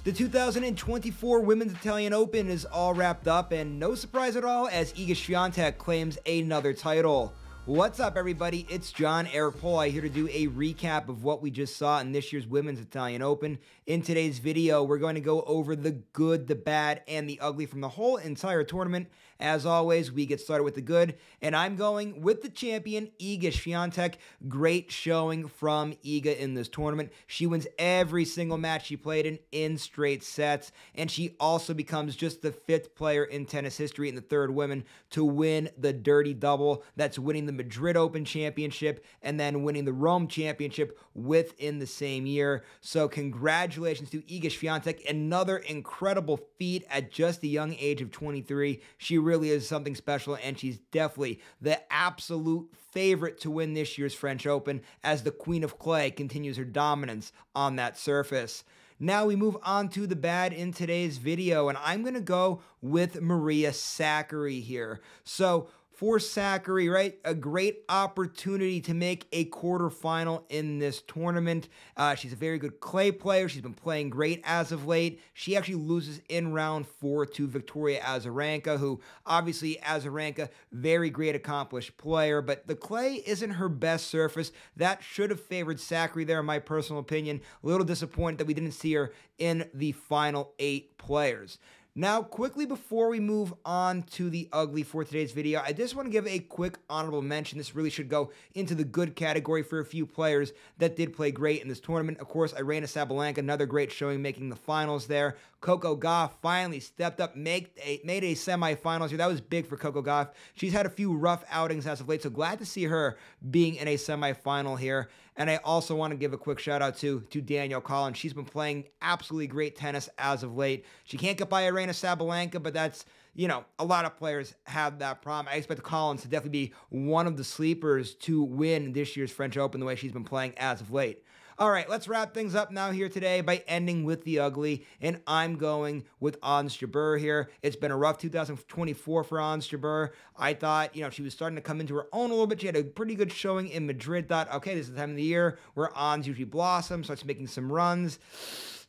The 2024 Women's Italian Open is all wrapped up, and no surprise at all as Iga Swiatek claims another title. What's up, everybody? It's John Eric Polai here to do a recap of what we just saw in this year's Women's Italian Open. In today's video, we're going to go over the good, the bad, and the ugly from the whole entire tournament. As always, we get started with the good, and I'm going with the champion, Iga Swiatek. Great showing from Iga in this tournament. She wins every single match she played in straight sets, and she also becomes just the 5th player in tennis history and the 3rd woman to win the dirty double. That's winning the Madrid Open Championship and then winning the Rome Championship within the same year. So congratulations to Iga Swiatek. Another incredible feat at just the young age of 23. She really is something special, and she's definitely the absolute favorite to win this year's French Open as the Queen of Clay continues her dominance on that surface. Now we move on to the bad in today's video, and I'm going to go with Maria Sakkari here. So for Sakkari, right, a great opportunity to make a quarterfinal in this tournament. She's a very good clay player. She's been playing great as of late. She actually loses in round 4 to Victoria Azarenka, who obviously Azarenka, very great accomplished player, but the clay isn't her best surface. That should have favored Sakkari there, in my personal opinion. A little disappointed that we didn't see her in the final 8 players. Now, quickly before we move on to the ugly for today's video, I just want to give a quick honorable mention. This really should go into the good category for a few players that did play great in this tournament. Of course, Aryna Sabalenka, another great showing, making the finals there. Coco Gauff finally stepped up, made a semifinals here. That was big for Coco Gauff. She's had a few rough outings as of late, so glad to see her being in a semifinal here. And I also want to give a quick shout out to Danielle. She's been playing absolutely great tennis as of late. She can't get by Aryna Sabalenka, but that's, you know, a lot of players have that problem. I expect Collins to definitely be one of the sleepers to win this year's French Open the way she's been playing as of late. All right, let's wrap things up now here today by ending with the ugly, and I'm going with Ons Jabeur here. It's been a rough 2024 for Ons Jabeur. I thought, you know, she was starting to come into her own a little bit. She had a pretty good showing in Madrid. Thought, okay, this is the time of the year where Ons usually blossoms, starts making some runs.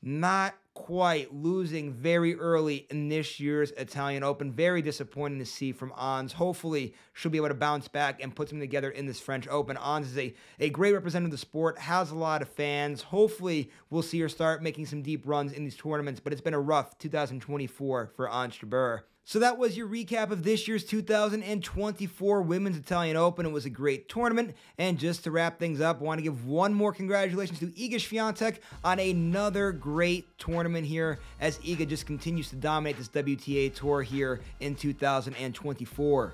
Not quite, losing very early in this year's Italian Open. Very disappointing to see from Ons. Hopefully, she'll be able to bounce back and put something together in this French Open. Ons is a great representative of the sport, has a lot of fans. Hopefully, we'll see her start making some deep runs in these tournaments, but it's been a rough 2024 for Ons Jabeur. So that was your recap of this year's 2024 Women's Italian Open. It was a great tournament. And just to wrap things up, I want to give one more congratulations to Iga Swiatek on another great tournament here as Iga just continues to dominate this WTA tour here in 2024.